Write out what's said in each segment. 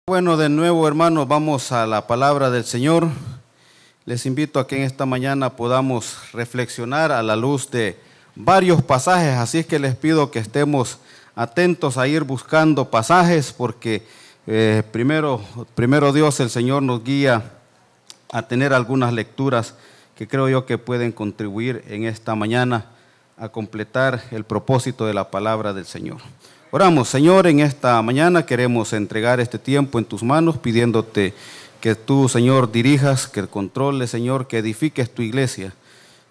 Bueno, de nuevo, hermanos, vamos a la palabra del Señor. Les invito a que en esta mañana podamos reflexionar a la luz de varios pasajes, así es que les pido que estemos atentos a ir buscando pasajes, porque primero Dios, el Señor nos guía a tener algunas lecturas que creo yo que pueden contribuir en esta mañana a completar el propósito de la palabra del Señor. Oramos. Señor, en esta mañana queremos entregar este tiempo en tus manos, pidiéndote que tú, Señor, dirijas, que controles, Señor, que edifiques tu iglesia,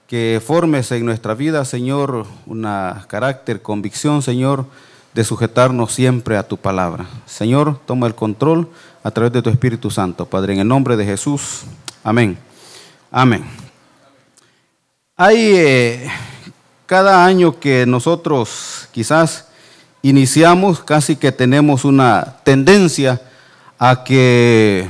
que formes en nuestra vida, Señor, carácter, convicción, Señor, de sujetarnos siempre a tu palabra. Señor, toma el control a través de tu Espíritu Santo, Padre, en el nombre de Jesús. Amén. Amén. Hay cada año que nosotros quizás iniciamos, casi que tenemos una tendencia a que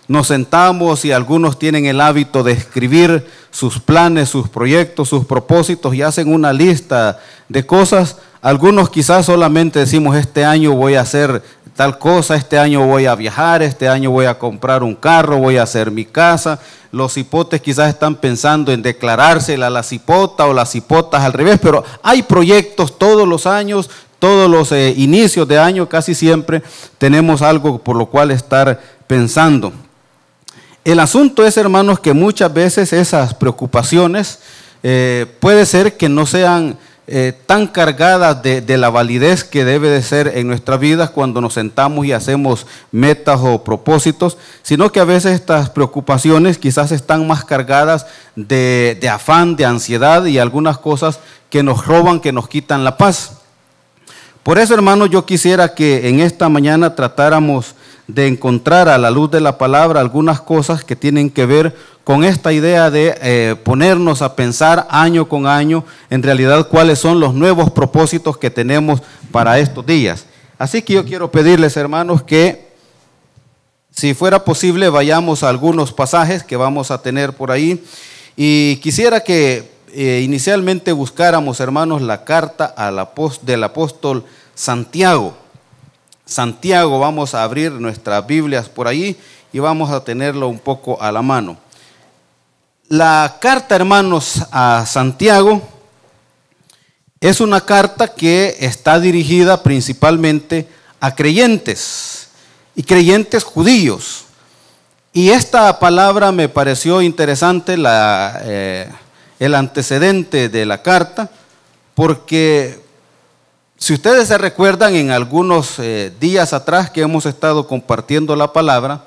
nos sentamos y algunos tienen el hábito de escribir sus planes, sus proyectos, sus propósitos y hacen una lista de cosas. Algunos quizás solamente decimos: este año voy a hacer tal cosa, este año voy a viajar, este año voy a comprar un carro, voy a hacer mi casa. Los cipotes quizás están pensando en declarársela a la cipota o las cipotas al revés, pero hay proyectos todos los años. Todos los inicios de año casi siempre tenemos algo por lo cual estar pensando. El asunto es, hermanos, que muchas veces esas preocupaciones puede ser que no sean tan cargadas de la validez que debe de ser en nuestras vidas cuando nos sentamos y hacemos metas o propósitos, sino que a veces estas preocupaciones quizás están más cargadas de afán, de ansiedad y algunas cosas que nos roban, que nos quitan la paz. Por eso, hermanos, yo quisiera que en esta mañana tratáramos de encontrar a la luz de la palabra algunas cosas que tienen que ver con esta idea de ponernos a pensar año con año, en realidad, cuáles son los nuevos propósitos que tenemos para estos días. Así que yo quiero pedirles, hermanos, que si fuera posible vayamos a algunos pasajes que vamos a tener por ahí, y quisiera que inicialmente buscáramos, hermanos, la carta del apóstol Santiago. Santiago, vamos a abrir nuestras Biblias por ahí y vamos a tenerlo un poco a la mano. La carta, hermanos, a Santiago es una carta que está dirigida principalmente a creyentes y creyentes judíos. Y esta palabra me pareció interesante, el antecedente de la carta, porque si ustedes se recuerdan, en algunos días atrás que hemos estado compartiendo la palabra,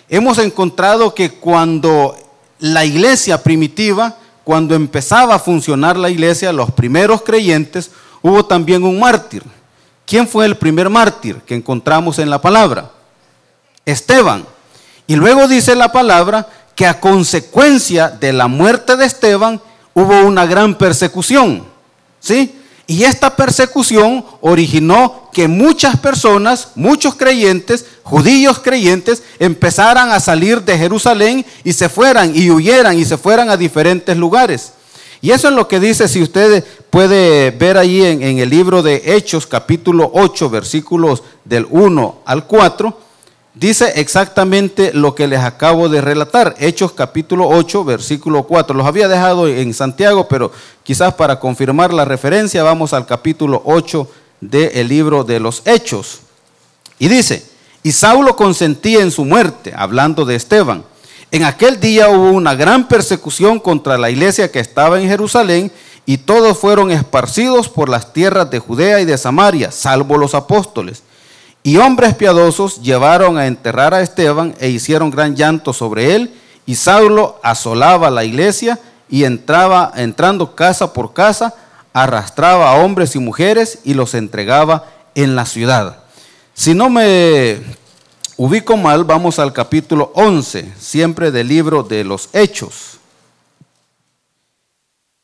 hemos encontrado que cuando la iglesia primitiva, cuando empezaba a funcionar la iglesia, los primeros creyentes, hubo también un mártir. ¿Quién fue el primer mártir que encontramos en la palabra? Esteban. Y luego dice la palabra que a consecuencia de la muerte de Esteban hubo una gran persecución, ¿sí? Y esta persecución originó que muchas personas, muchos creyentes, judíos creyentes, empezaran a salir de Jerusalén y se fueran y huyeran y se fueran a diferentes lugares. Y eso es lo que dice, si usted puede ver ahí en el libro de Hechos, capítulo 8, versículos del 1 al 4, dice exactamente lo que les acabo de relatar. Hechos capítulo 8, versículo 4. Los había dejado en Santiago, pero quizás para confirmar la referencia vamos al capítulo 8 del libro de los Hechos. Y dice: y Saulo consentía en su muerte, hablando de Esteban. En aquel día hubo una gran persecución contra la iglesia que estaba en Jerusalén, y todos fueron esparcidos por las tierras de Judea y de Samaria, salvo los apóstoles. Y hombres piadosos llevaron a enterrar a Esteban e hicieron gran llanto sobre él, y Saulo asolaba la iglesia y entrando casa por casa, arrastraba a hombres y mujeres y los entregaba en la ciudad. Si no me ubico mal, vamos al capítulo 11, siempre del libro de los Hechos.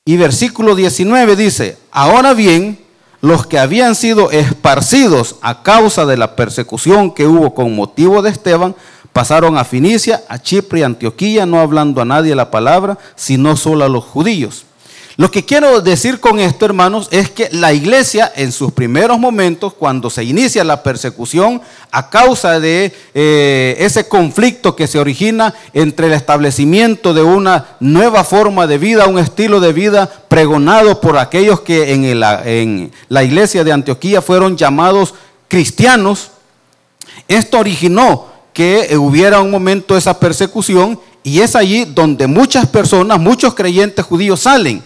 Y versículo 19 dice: ahora bien, los que habían sido esparcidos a causa de la persecución que hubo con motivo de Esteban, pasaron a Fenicia, a Chipre y Antioquía, no hablando a nadie la palabra, sino solo a los judíos. Lo que quiero decir con esto, hermanos, es que la iglesia en sus primeros momentos, cuando se inicia la persecución a causa de ese conflicto que se origina entre el establecimiento de una nueva forma de vida, un estilo de vida pregonado por aquellos que en la iglesia de Antioquía fueron llamados cristianos, esto originó que hubiera un momento esa persecución, y es allí donde muchas personas, muchos creyentes judíos salen.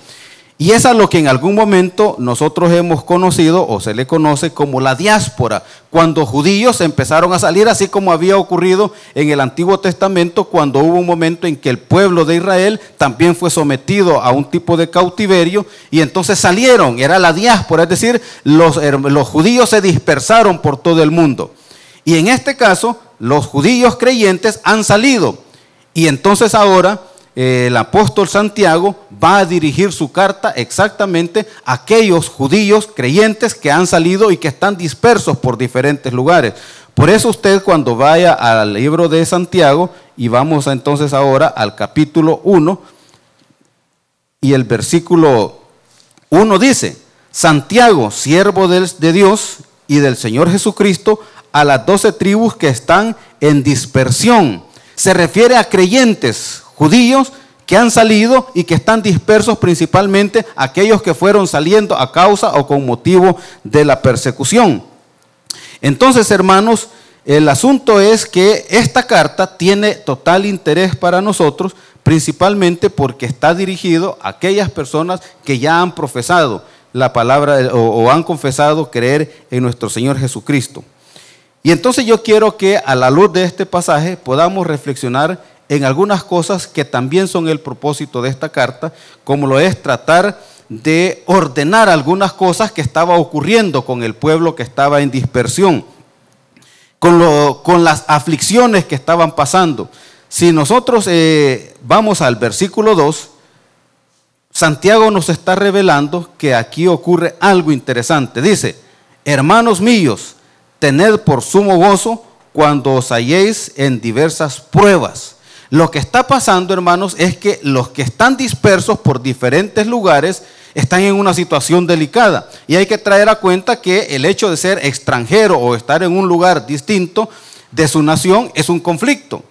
Y es a lo que en algún momento nosotros hemos conocido o se le conoce como la diáspora, cuando judíos empezaron a salir, así como había ocurrido en el Antiguo Testamento, cuando hubo un momento en que el pueblo de Israel también fue sometido a un tipo de cautiverio, y entonces salieron, era la diáspora, es decir, los judíos se dispersaron por todo el mundo. Y en este caso, los judíos creyentes han salido, y entonces ahora el apóstol Santiago va a dirigir su carta exactamente a aquellos judíos creyentes que han salido y que están dispersos por diferentes lugares. Por eso usted, cuando vaya al libro de Santiago, y vamos entonces ahora al capítulo 1, y el versículo 1 dice: Santiago, siervo de Dios y del Señor Jesucristo, a las 12 tribus que están en dispersión. Se refiere a creyentes judíos que han salido y que están dispersos, principalmente aquellos que fueron saliendo a causa o con motivo de la persecución. Entonces, hermanos, el asunto es que esta carta tiene total interés para nosotros, principalmente porque está dirigido a aquellas personas que ya han profesado la palabra o han confesado creer en nuestro Señor Jesucristo. Y entonces yo quiero que a la luz de este pasaje podamos reflexionar en algunas cosas que también son el propósito de esta carta, como lo es tratar de ordenar algunas cosas que estaba ocurriendo con el pueblo que estaba en dispersión, con las aflicciones que estaban pasando. Si nosotros vamos al versículo 2, Santiago nos está revelando que aquí ocurre algo interesante. Dice: hermanos míos, tened por sumo gozo cuando os halléis en diversas pruebas. Lo que está pasando, hermanos, es que los que están dispersos por diferentes lugares están en una situación delicada. Y hay que traer a cuenta que el hecho de ser extranjero o estar en un lugar distinto de su nación es un conflicto.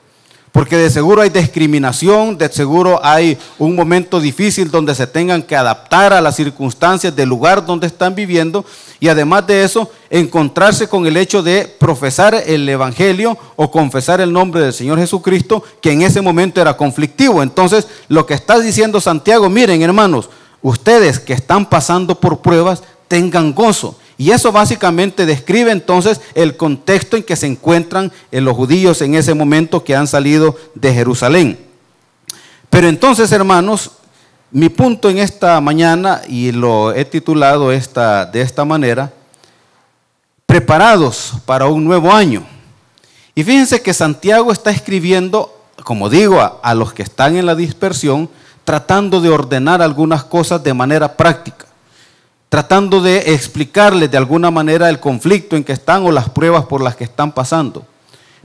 Porque de seguro hay discriminación, de seguro hay un momento difícil donde se tengan que adaptar a las circunstancias del lugar donde están viviendo, y además de eso, encontrarse con el hecho de profesar el evangelio o confesar el nombre del Señor Jesucristo, que en ese momento era conflictivo. Entonces, lo que está diciendo Santiago: miren, hermanos, ustedes que están pasando por pruebas, tengan gozo. Y eso básicamente describe entonces el contexto en que se encuentran los judíos en ese momento que han salido de Jerusalén. Pero entonces, hermanos, mi punto en esta mañana, y lo he titulado de esta manera: preparados para un nuevo año. Y fíjense que Santiago está escribiendo, como digo, a los que están en la dispersión, tratando de ordenar algunas cosas de manera práctica, tratando de explicarles de alguna manera el conflicto en que están o las pruebas por las que están pasando.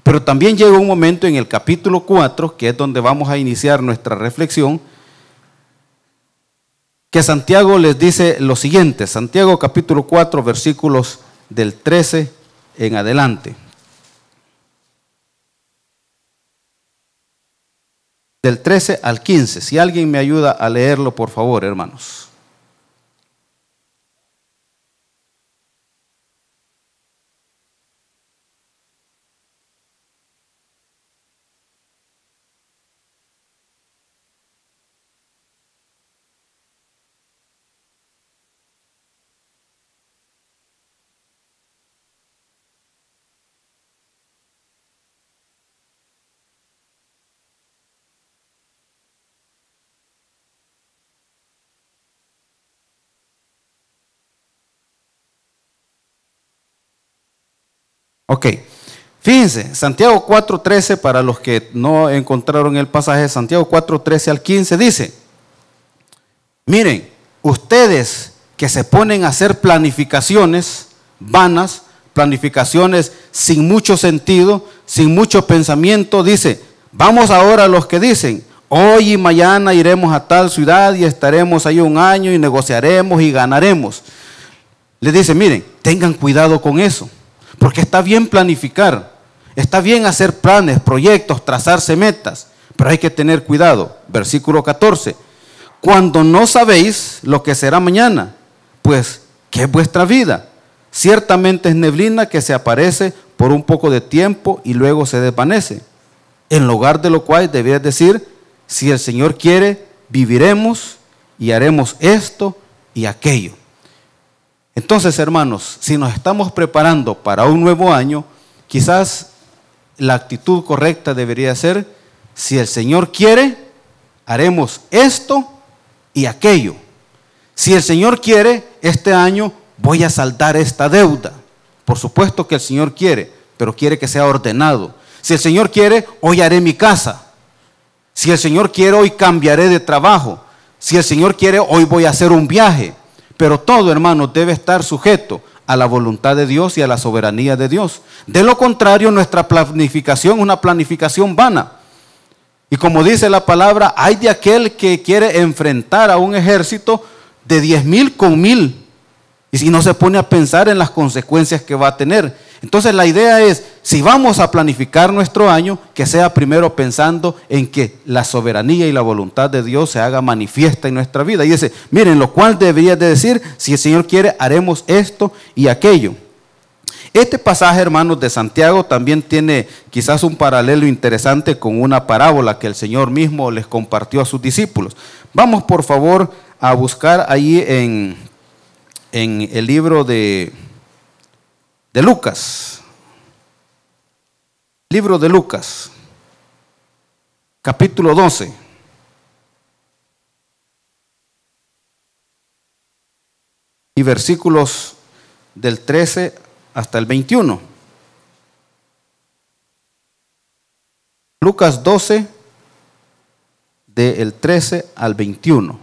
Pero también llega un momento en el capítulo 4, que es donde vamos a iniciar nuestra reflexión, que Santiago les dice lo siguiente. Santiago capítulo 4, versículos del 13 en adelante. Del 13 al 15. Si alguien me ayuda a leerlo, por favor, hermanos. Ok, fíjense, Santiago 4:13, para los que no encontraron el pasaje, Santiago 4:13 al 15 dice: miren, ustedes que se ponen a hacer planificaciones vanas, planificaciones sin mucho sentido, sin mucho pensamiento, dice: vamos ahora a los que dicen, hoy y mañana iremos a tal ciudad y estaremos ahí un año y negociaremos y ganaremos. Les dice, miren, tengan cuidado con eso, porque está bien planificar, está bien hacer planes, proyectos, trazarse metas, pero hay que tener cuidado. Versículo 14, cuando no sabéis lo que será mañana, pues, ¿qué es vuestra vida? Ciertamente es neblina que se aparece por un poco de tiempo y luego se desvanece. En lugar de lo cual deberías decir, si el Señor quiere, viviremos y haremos esto y aquello. Entonces, hermanos, si nos estamos preparando para un nuevo año, quizás la actitud correcta debería ser, si el Señor quiere, haremos esto y aquello. Si el Señor quiere, este año voy a saldar esta deuda. Por supuesto que el Señor quiere, pero quiere que sea ordenado. Si el Señor quiere, hoy haré mi casa. Si el Señor quiere, hoy cambiaré de trabajo. Si el Señor quiere, hoy voy a hacer un viaje. Pero todo, hermano, debe estar sujeto a la voluntad de Dios y a la soberanía de Dios. De lo contrario, nuestra planificación es una planificación vana. Y como dice la palabra, hay de aquel que quiere enfrentar a un ejército de 10,000 con 1,000. Y si no se pone a pensar en las consecuencias que va a tener. Entonces la idea es, si vamos a planificar nuestro año, que sea primero pensando en que la soberanía y la voluntad de Dios se haga manifiesta en nuestra vida. Y dice, miren, lo cual debería de decir, si el Señor quiere, haremos esto y aquello. Este pasaje, hermanos, de Santiago también tiene quizás un paralelo interesante con una parábola que el Señor mismo les compartió a sus discípulos. Vamos, por favor, a buscar ahí en el libro de Lucas. Libro de Lucas, capítulo 12. Y versículos del 13 hasta el 21. Lucas 12, del 13 al 21.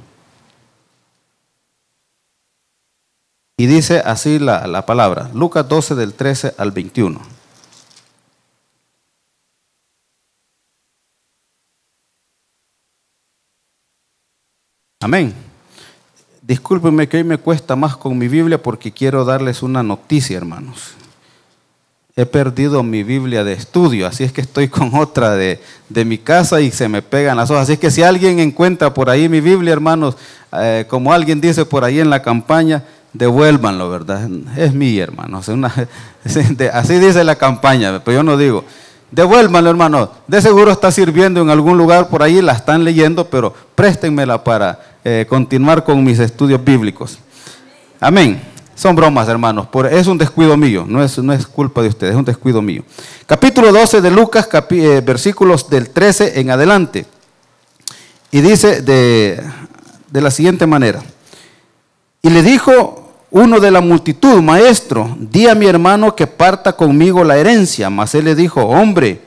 Y dice así la palabra, Lucas 12 del 13 al 21. Amén. Discúlpenme que hoy me cuesta más con mi Biblia porque quiero darles una noticia, hermanos. He perdido mi Biblia de estudio, así es que estoy con otra de mi casa y se me pegan las hojas. Así es que si alguien encuentra por ahí mi Biblia, hermanos, como alguien dice por ahí en la campaña, devuélvanlo, ¿verdad? Es mía, hermano. Así dice la campaña, pero yo no digo. Devuélvanlo, hermano. De seguro está sirviendo en algún lugar por ahí, la están leyendo, pero préstenmela para continuar con mis estudios bíblicos. Amén. Son bromas, hermanos. Es un descuido mío, no es culpa de ustedes, es un descuido mío. Capítulo 12 de Lucas, versículos del 13 en adelante. Y dice de la siguiente manera. Y le dijo uno de la multitud, maestro, di a mi hermano que parta conmigo la herencia. Mas él le dijo, hombre,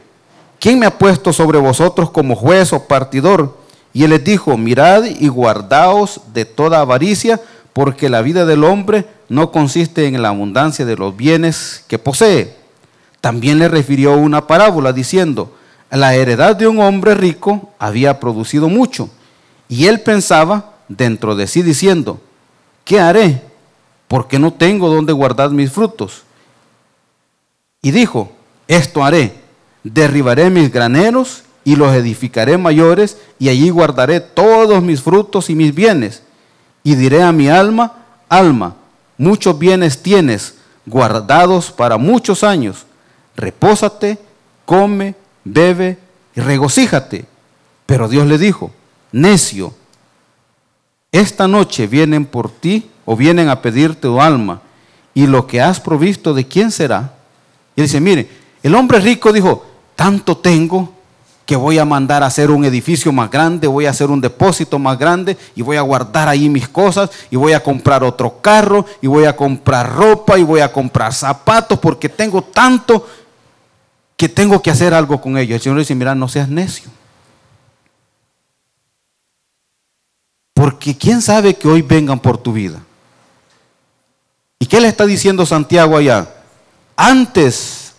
¿quién me ha puesto sobre vosotros como juez o partidor? Y él les dijo, mirad y guardaos de toda avaricia, porque la vida del hombre no consiste en la abundancia de los bienes que posee. También le refirió una parábola diciendo, la heredad de un hombre rico había producido mucho. Y él pensaba dentro de sí diciendo, ¿qué haré? Porque no tengo donde guardar mis frutos. Y dijo, esto haré, derribaré mis graneros y los edificaré mayores, y allí guardaré todos mis frutos y mis bienes. Y diré a mi alma, alma, muchos bienes tienes guardados para muchos años. Repósate, come, bebe y regocíjate. Pero Dios le dijo, necio, esta noche vienen por ti o vienen a pedirte tu alma, y lo que has provisto, ¿de quién será? Y dice, mire, el hombre rico dijo, tanto tengo que voy a mandar a hacer un edificio más grande, voy a hacer un depósito más grande y voy a guardar ahí mis cosas y voy a comprar otro carro y voy a comprar ropa y voy a comprar zapatos porque tengo tanto que tengo que hacer algo con ellos. El Señor dice, mira, no seas necio. Porque quién sabe que hoy vengan por tu vida. ¿Y qué le está diciendo Santiago allá? Antes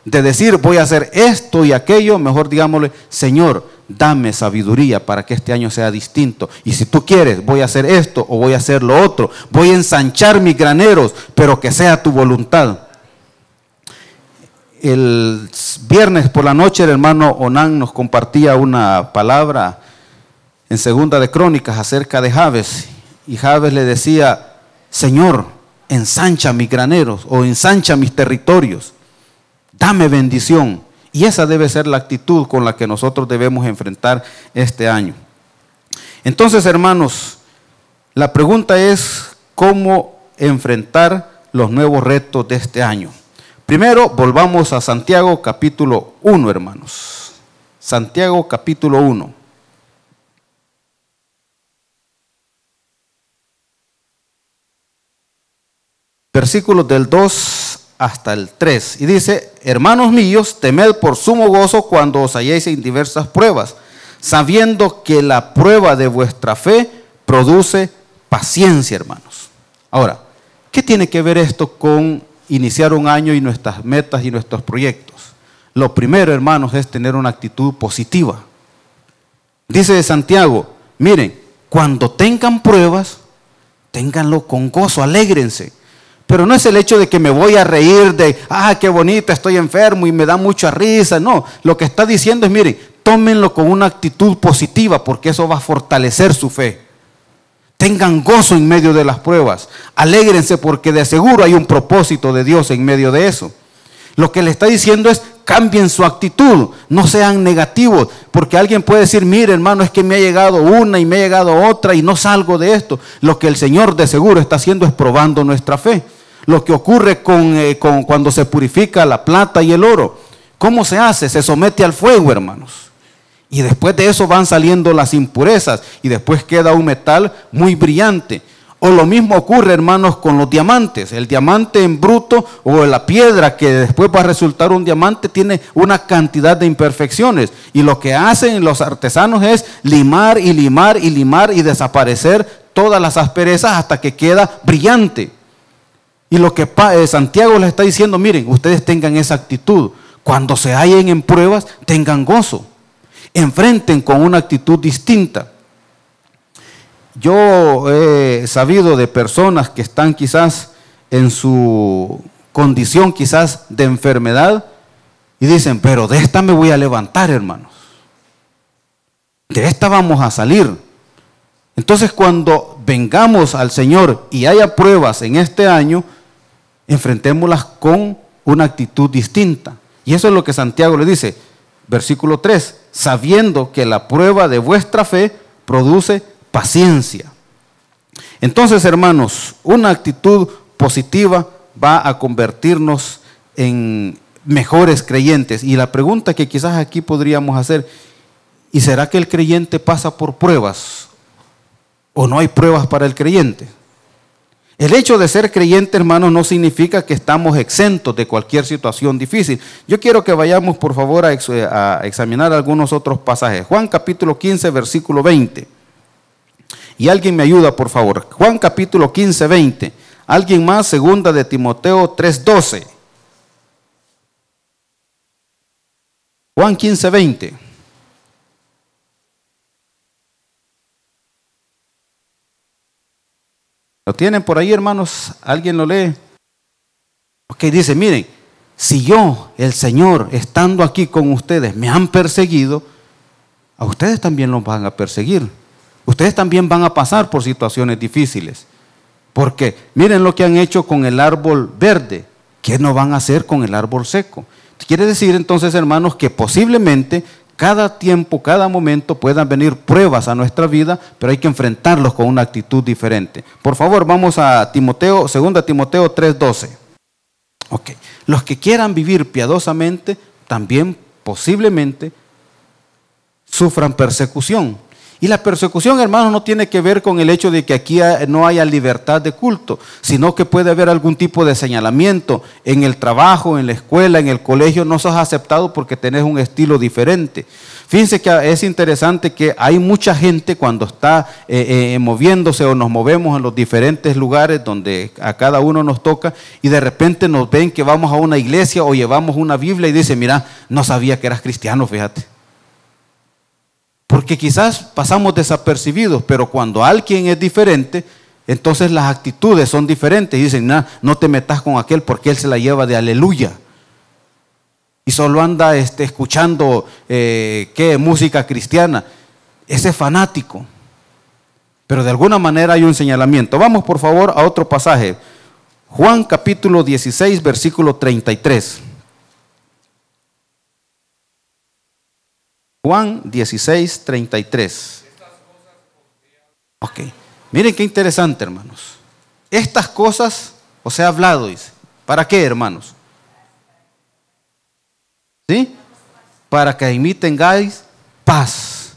de decir voy a hacer esto y aquello, mejor digámosle, Señor, dame sabiduría para que este año sea distinto. Y si tú quieres, voy a hacer esto o voy a hacer lo otro. Voy a ensanchar mis graneros, pero que sea tu voluntad. El viernes por la noche el hermano Onán nos compartía una palabra en Segunda de Crónicas acerca de Jabes. Y Jabes le decía, Señor, ensancha mis graneros o ensancha mis territorios. Dame bendición. Y esa debe ser la actitud con la que nosotros debemos enfrentar este año. Entonces, hermanos, la pregunta es cómo enfrentar los nuevos retos de este año. Primero, volvamos a Santiago capítulo 1, hermanos. Santiago capítulo 1. Versículos del 2 hasta el 3. Y dice, hermanos míos, temed por sumo gozo cuando os halléis en diversas pruebas, sabiendo que la prueba de vuestra fe produce paciencia, hermanos. Ahora, ¿qué tiene que ver esto con iniciar un año y nuestras metas y nuestros proyectos? Lo primero, hermanos, es tener una actitud positiva. Dice Santiago, miren, cuando tengan pruebas, ténganlo con gozo, alégrense. Pero no es el hecho de que me voy a reír de, qué bonito, estoy enfermo y me da mucha risa. No, lo que está diciendo es, miren, tómenlo con una actitud positiva porque eso va a fortalecer su fe. Tengan gozo en medio de las pruebas. Alégrense porque de seguro hay un propósito de Dios en medio de eso. Lo que le está diciendo es, cambien su actitud, no sean negativos, porque alguien puede decir, mire hermano, es que me ha llegado una y me ha llegado otra y no salgo de esto. Lo que el Señor de seguro está haciendo es probando nuestra fe. Lo que ocurre cuando se purifica la plata y el oro, ¿cómo se hace? Se somete al fuego, hermanos. Y después de eso van saliendo las impurezas y después queda un metal muy brillante. O lo mismo ocurre, hermanos, con los diamantes. El diamante en bruto o la piedra que después va a resultar un diamante tiene una cantidad de imperfecciones. Y lo que hacen los artesanos es limar y limar y limar y desaparecer todas las asperezas hasta que queda brillante. Y lo que Santiago les está diciendo, miren, ustedes tengan esa actitud. Cuando se hallen en pruebas, tengan gozo. Enfrenten con una actitud distinta. Yo he sabido de personas que están quizás en su condición quizás de enfermedad y dicen, pero de esta me voy a levantar, hermanos. De esta vamos a salir. Entonces cuando vengamos al Señor y haya pruebas en este año, enfrentémoslas con una actitud distinta. Y eso es lo que Santiago le dice, versículo 3, sabiendo que la prueba de vuestra fe produce paciencia. Entonces, hermanos, una actitud positiva va a convertirnos en mejores creyentes. Y la pregunta que quizás aquí podríamos hacer, ¿y será que el creyente pasa por pruebas o no hay pruebas para el creyente? El hecho de ser creyente, hermanos, no significa que estamos exentos de cualquier situación difícil. Yo quiero que vayamos, por favor, a examinar algunos otros pasajes. Juan capítulo 15, versículo 20. Y alguien me ayuda, por favor. Juan capítulo 15, 20. Alguien más, segunda de Timoteo 3, 12. Juan 15, 20. ¿Lo tienen por ahí, hermanos? ¿Alguien lo lee? Ok, dice, miren, si yo, el Señor, estando aquí con ustedes, me han perseguido, a ustedes también los van a perseguir. Ustedes también van a pasar por situaciones difíciles. Porque miren lo que han hecho con el árbol verde. ¿Qué no van a hacer con el árbol seco? Quiere decir entonces, hermanos, que posiblemente cada tiempo, cada momento puedan venir pruebas a nuestra vida, pero hay que enfrentarlos con una actitud diferente. Por favor, vamos a Timoteo, 2 Timoteo 3:12. Ok, los que quieran vivir piadosamente también posiblemente sufran persecución. Y la persecución, hermanos, no tiene que ver con el hecho de que aquí no haya libertad de culto, sino que puede haber algún tipo de señalamiento en el trabajo, en la escuela, en el colegio. No sos aceptado porque tenés un estilo diferente. Fíjense que es interesante que hay mucha gente cuando está moviéndose o nos movemos en los diferentes lugares donde a cada uno nos toca y de repente nos ven que vamos a una iglesia o llevamos una Biblia y dicen, mira, no sabía que eras cristiano, fíjate. Porque quizás pasamos desapercibidos, pero cuando alguien es diferente, entonces las actitudes son diferentes. Y dicen, no te metas con aquel porque él se la lleva de aleluya. Y solo anda escuchando música cristiana. Ese es fanático. Pero de alguna manera hay un señalamiento. Vamos por favor a otro pasaje. Juan capítulo 16, versículo 33. Juan 16, 33. Ok. Miren qué interesante, hermanos. Estas cosas os he hablado, dice. ¿Para qué, hermanos? ¿Sí? Para que en mí tengáis paz.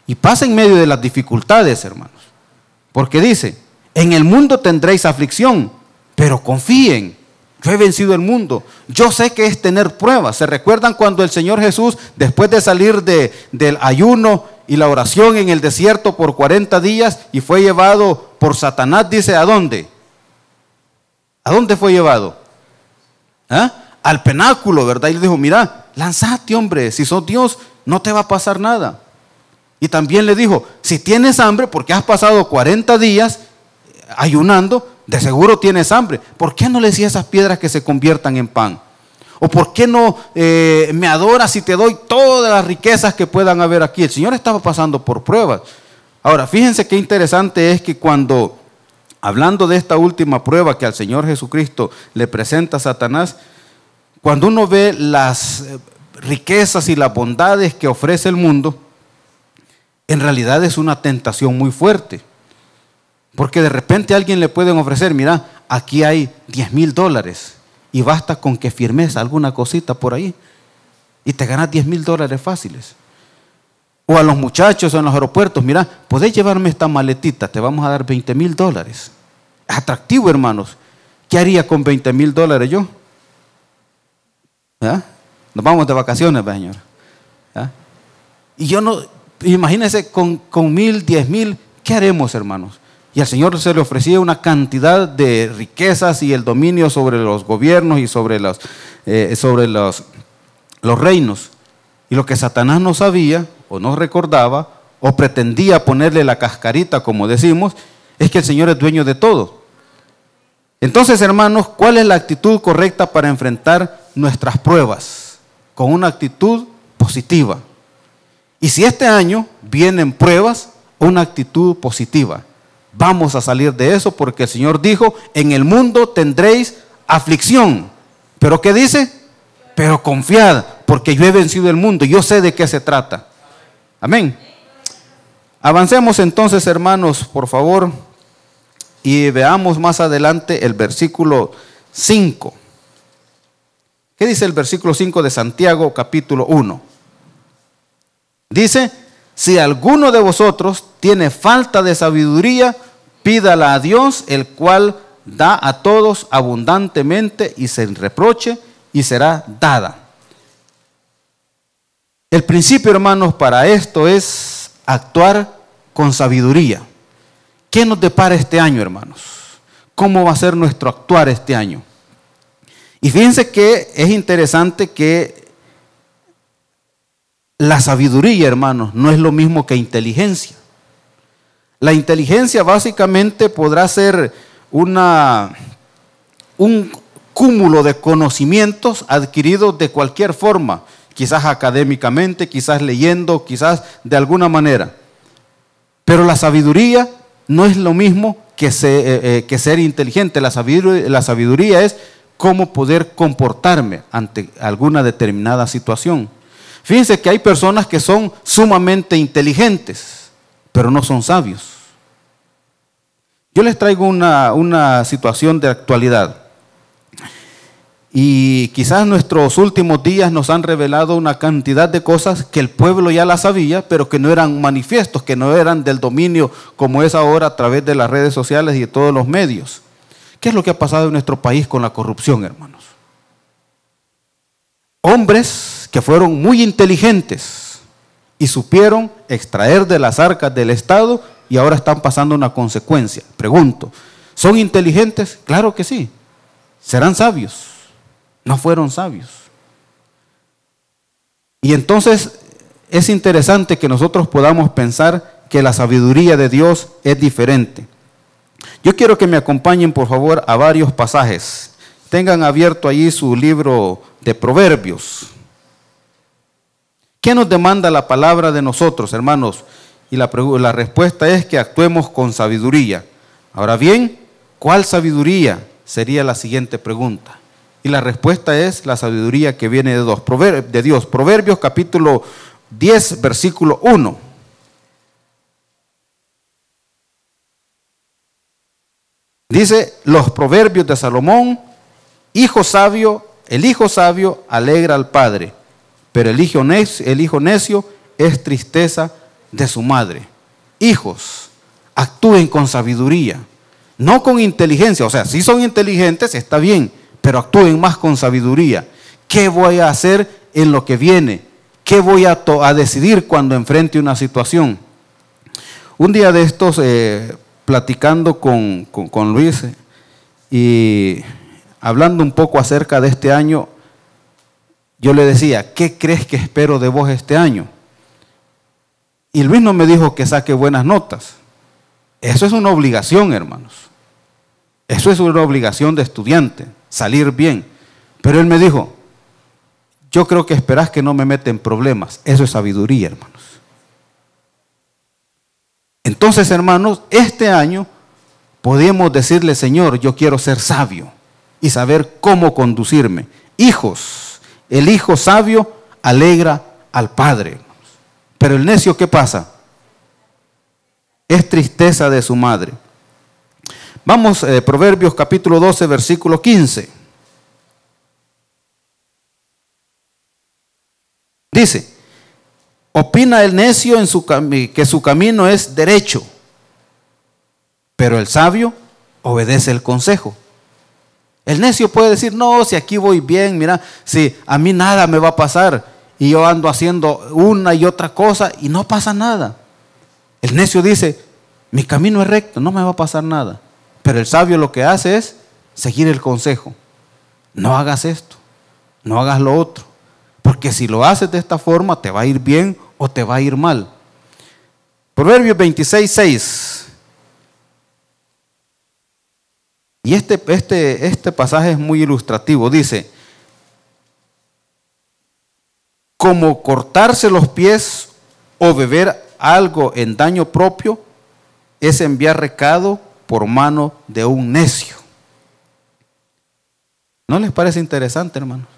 Y paz en medio de las dificultades, hermanos. Porque dice, en el mundo tendréis aflicción, pero confíen. Yo he vencido el mundo. Yo sé que es tener pruebas. ¿Se recuerdan cuando el Señor Jesús, después de salir del ayuno y la oración en el desierto por 40 días y fue llevado por Satanás, dice, ¿a dónde? ¿A dónde fue llevado? ¿Ah? Al penáculo, ¿verdad? Y le dijo, mira, lánzate, hombre, si sos Dios, no te va a pasar nada. Y también le dijo, si tienes hambre, porque has pasado 40 días ayunando, de seguro tienes hambre. ¿Por qué no le decís a esas piedras que se conviertan en pan? ¿O por qué no me adoras y te doy todas las riquezas que puedan haber aquí? El Señor estaba pasando por pruebas. Ahora, fíjense qué interesante es que cuando, hablando de esta última prueba que al Señor Jesucristo le presenta a Satanás, cuando uno ve las riquezas y las bondades que ofrece el mundo, en realidad es una tentación muy fuerte. Porque de repente a alguien le pueden ofrecer, mira, aquí hay $10,000 y basta con que firmes alguna cosita por ahí y te ganas $10,000 fáciles. O a los muchachos en los aeropuertos, mira, podés llevarme esta maletita, te vamos a dar $20,000. Es atractivo, hermanos. ¿Qué haría con $20,000 yo? ¿Ah? Nos vamos de vacaciones, señor. ¿Ah? Y yo no, imagínense con 1,000, 10,000, ¿qué haremos, hermanos? Y al Señor se le ofrecía una cantidad de riquezas y el dominio sobre los gobiernos y sobre los reinos. Y lo que Satanás no sabía o no recordaba o pretendía ponerle la cascarita, como decimos, es que el Señor es dueño de todo. Entonces, hermanos, ¿cuál es la actitud correcta para enfrentar nuestras pruebas? Con una actitud positiva. Y si este año vienen pruebas, una actitud positiva. Vamos a salir de eso porque el Señor dijo, en el mundo tendréis aflicción. ¿Pero qué dice? Pero confiad, porque yo he vencido el mundo, yo sé de qué se trata. Amén. Avancemos entonces, hermanos, por favor, y veamos más adelante el versículo 5. ¿Qué dice el versículo 5 de Santiago, capítulo 1? Dice, si alguno de vosotros tiene falta de sabiduría, pídala a Dios, el cual da a todos abundantemente y sin reproche, y será dada. El principio, hermanos, para esto es actuar con sabiduría. ¿Qué nos depara este año, hermanos? ¿Cómo va a ser nuestro actuar este año? Y fíjense que es interesante que la sabiduría, hermanos, no es lo mismo que inteligencia. La inteligencia básicamente podrá ser un cúmulo de conocimientos adquiridos de cualquier forma, quizás académicamente, quizás leyendo, quizás de alguna manera. Pero la sabiduría no es lo mismo que ser inteligente. La sabiduría es cómo poder comportarme ante alguna determinada situación. Fíjense que hay personas que son sumamente inteligentes, pero no son sabios. Yo les traigo una situación de actualidad. Y quizás nuestros últimos días nos han revelado una cantidad de cosas que el pueblo ya las sabía, pero que no eran manifiestos, que no eran del dominio como es ahora a través de las redes sociales y de todos los medios. ¿Qué es lo que ha pasado en nuestro país con la corrupción, hermanos? Hombres que fueron muy inteligentes y supieron extraer de las arcas del Estado y ahora están pasando una consecuencia. Pregunto, ¿son inteligentes? Claro que sí. ¿Serán sabios? No fueron sabios. Y entonces es interesante que nosotros podamos pensar que la sabiduría de Dios es diferente. Yo quiero que me acompañen, por favor, a varios pasajes. Tengan abierto allí su libro de Proverbios. ¿Qué nos demanda la palabra de nosotros, hermanos? Y la respuesta es que actuemos con sabiduría. Ahora bien, ¿cuál sabiduría? Sería la siguiente pregunta. Y la respuesta es la sabiduría que viene de Dios. Proverbios capítulo 10, versículo 1. Dice los proverbios de Salomón: el hijo sabio alegra al padre, pero el hijo necio es tristeza de su madre. Hijos, actúen con sabiduría, no con inteligencia. O sea, si son inteligentes está bien, pero actúen más con sabiduría. ¿Qué voy a hacer en lo que viene? ¿Qué voy a decidir cuando enfrente una situación? Un día de estos, platicando con Luis y hablando un poco acerca de este año, yo le decía: ¿qué crees que espero de vos este año? Y Luis no me dijo que saque buenas notas. Eso es una obligación, hermanos. Eso es una obligación de estudiante, salir bien. Pero él me dijo: yo creo que esperás que no me meta en problemas. Eso es sabiduría, hermanos. Entonces, hermanos, este año podemos decirle: Señor, yo quiero ser sabio y saber cómo conducirme. Hijos, el hijo sabio alegra al padre. Pero el necio, ¿qué pasa? Es tristeza de su madre. Vamos, Proverbios capítulo 12, versículo 15. Dice: opina el necio que su camino es derecho, pero el sabio obedece el consejo. El necio puede decir: no, si aquí voy bien, mira, si a mí nada me va a pasar, y yo ando haciendo una y otra cosa y no pasa nada. El necio dice: mi camino es recto, no me va a pasar nada. Pero el sabio lo que hace es seguir el consejo. No hagas esto, no hagas lo otro, porque si lo haces de esta forma te va a ir bien o te va a ir mal. Proverbios 26, 6. Y este pasaje es muy ilustrativo. Dice: como cortarse los pies o beber algo en daño propio es enviar recado por mano de un necio. ¿No les parece interesante, hermanos?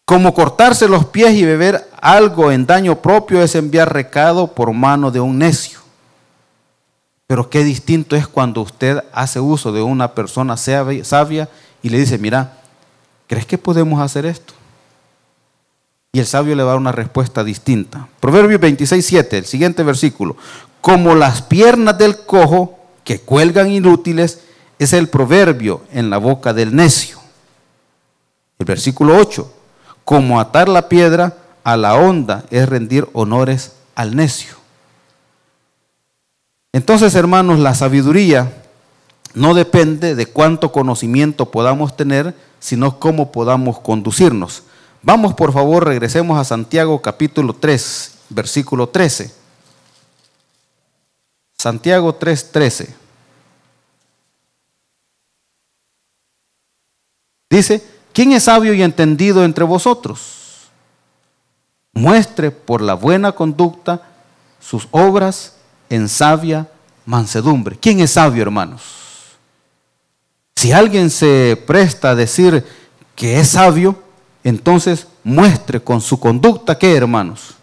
Como cortarse los pies y beber algo en daño propio es enviar recado por mano de un necio. Pero qué distinto es cuando usted hace uso de una persona sabia y le dice: mira, ¿crees que podemos hacer esto? Y el sabio le va a dar una respuesta distinta. Proverbios 26, 7, el siguiente versículo. Como las piernas del cojo que cuelgan inútiles es el proverbio en la boca del necio. El versículo 8. Como atar la piedra a la honda es rendir honores al necio. Entonces, hermanos, la sabiduría no depende de cuánto conocimiento podamos tener, sino cómo podamos conducirnos. Vamos, por favor, regresemos a Santiago capítulo 3, versículo 13. Santiago 3, 13. Dice: ¿quién es sabio y entendido entre vosotros? Muestre por la buena conducta sus obras en sabia mansedumbre. ¿Quién es sabio, hermanos? Si alguien se presta a decir que es sabio, entonces muestre con su conducta, ¿qué, hermanos?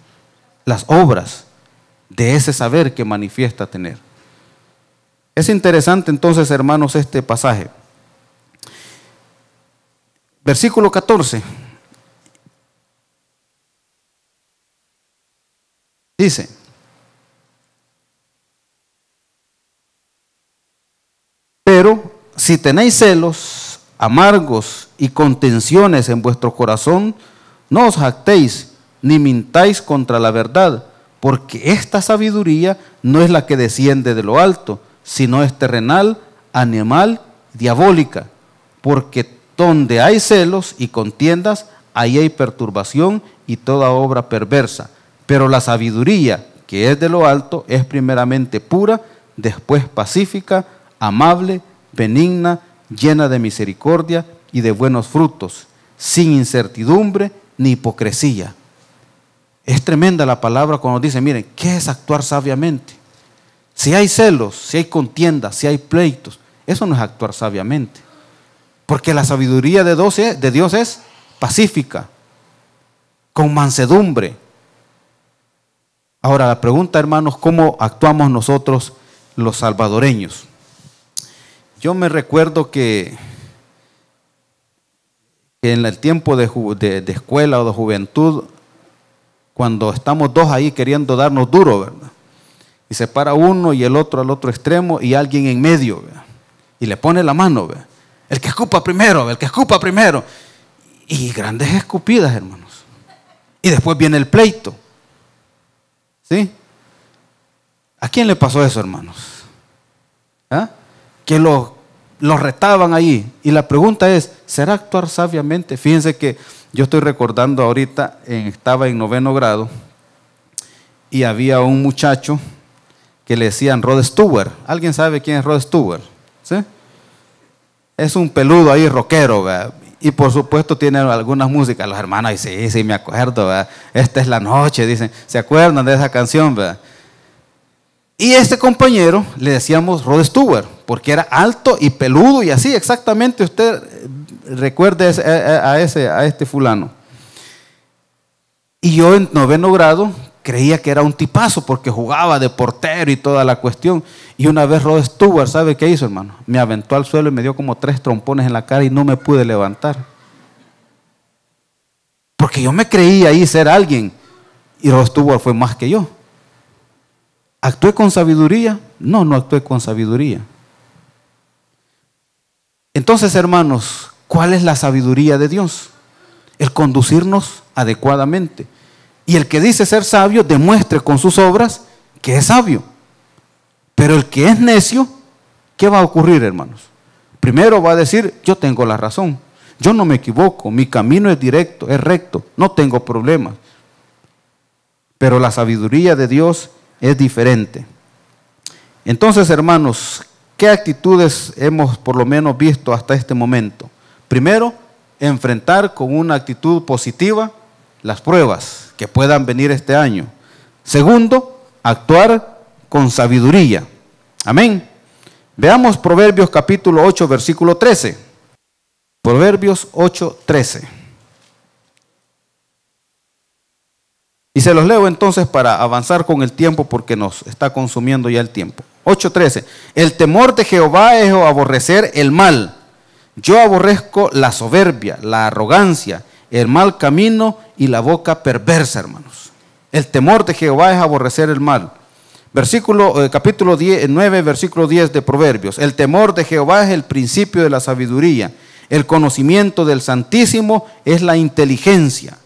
Las obras de ese saber que manifiesta tener. Es interesante entonces, hermanos, este pasaje. Versículo 14. Dice: pero si tenéis celos amargos y contenciones en vuestro corazón, no os jactéis ni mintáis contra la verdad, porque esta sabiduría no es la que desciende de lo alto, sino es terrenal, animal, diabólica. Porque donde hay celos y contiendas, ahí hay perturbación y toda obra perversa. Pero la sabiduría que es de lo alto es primeramente pura, después pacífica, amable, benigna, llena de misericordia y de buenos frutos, sin incertidumbre ni hipocresía. Es tremenda la palabra cuando dice, miren, ¿qué es actuar sabiamente? Si hay celos, si hay contiendas, si hay pleitos, eso no es actuar sabiamente. Porque la sabiduría de Dios es pacífica, con mansedumbre. Ahora la pregunta, hermanos, ¿cómo actuamos nosotros los salvadoreños? Yo me recuerdo que en el tiempo de escuela o de juventud, cuando estamos dos ahí queriendo darnos duro, ¿verdad? Y se para uno y el otro al otro extremo y alguien en medio, ¿verdad? Y le pone la mano, ¿verdad? El que escupa primero, el que escupa primero. Y grandes escupidas, hermanos. Y después viene el pleito. ¿Sí? ¿A quién le pasó eso, hermanos? ¿Ah? Que los retaban ahí. Y la pregunta es, ¿será actuar sabiamente? Fíjense que yo estoy recordando ahorita, estaba en 9º grado y había un muchacho que le decían Rod Stewart. ¿Alguien sabe quién es Rod Stewart? ¿Sí? Es un peludo ahí, rockero, ¿verdad? Y por supuesto tiene algunas músicas. Los hermanos dicen, sí, me acuerdo, ¿verdad? Esta es la noche, dicen, ¿se acuerdan de esa canción, verdad? Y este compañero le decíamos Rod Stewart, porque era alto y peludo y así, exactamente, usted recuerde a este fulano. Y yo en 9º grado creía que era un tipazo porque jugaba de portero y toda la cuestión. Y una vez Rod Stewart, ¿sabe qué hizo, hermano? Me aventó al suelo y me dio como 3 trompones en la cara y no me pude levantar. Porque yo me creía ahí ser alguien y Rod Stewart fue más que yo. ¿Actué con sabiduría? No, no actué con sabiduría. Entonces, hermanos, ¿cuál es la sabiduría de Dios? El conducirnos adecuadamente. Y el que dice ser sabio, demuestre con sus obras que es sabio. Pero el que es necio, ¿qué va a ocurrir, hermanos? Primero va a decir, yo tengo la razón. Yo no me equivoco, mi camino es directo, es recto, no tengo problemas. Pero la sabiduría de Dios es diferente. Entonces, hermanos, ¿qué actitudes hemos por lo menos visto hasta este momento? Primero, enfrentar con una actitud positiva las pruebas que puedan venir este año. Segundo, actuar con sabiduría. Amén. Veamos Proverbios capítulo 8, versículo 13. Proverbios 8, 13. Y se los leo entonces para avanzar con el tiempo porque nos está consumiendo ya el tiempo. 8:13. El temor de Jehová es aborrecer el mal. Yo aborrezco la soberbia, la arrogancia, el mal camino y la boca perversa, hermanos. El temor de Jehová es aborrecer el mal. Capítulo 9, versículo 10 de Proverbios. El temor de Jehová es el principio de la sabiduría. El conocimiento del Santísimo es la inteligencia.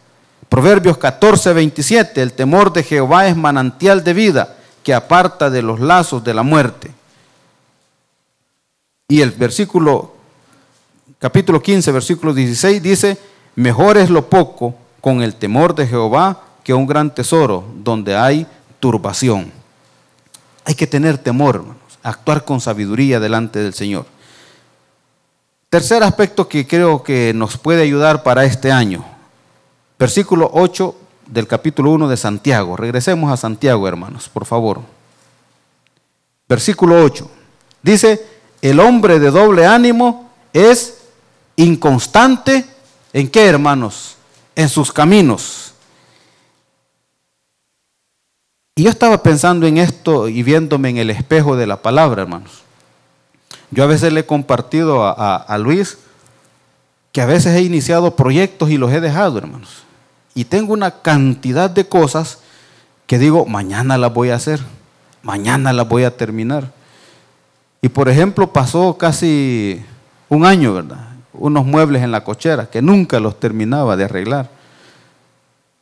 Proverbios 14, 27. El temor de Jehová es manantial de vida, que aparta de los lazos de la muerte. Y el capítulo 15, versículo 16 dice, mejor es lo poco con el temor de Jehová que un gran tesoro donde hay turbación. Hay que tener temor, hermanos, actuar con sabiduría delante del Señor. Tercer aspecto que creo que nos puede ayudar para este año. Versículo 8 del capítulo 1 de Santiago. Regresemos a Santiago, hermanos, por favor. Versículo 8. Dice, el hombre de doble ánimo es inconstante. ¿En qué, hermanos? En sus caminos. Y yo estaba pensando en esto y viéndome en el espejo de la palabra, hermanos. Yo a veces le he compartido a Luis que a veces he iniciado proyectos y los he dejado, hermanos. Y tengo una cantidad de cosas que digo, mañana las voy a hacer, mañana las voy a terminar. Y por ejemplo, pasó casi un año, ¿verdad? Unos muebles en la cochera que nunca los terminaba de arreglar.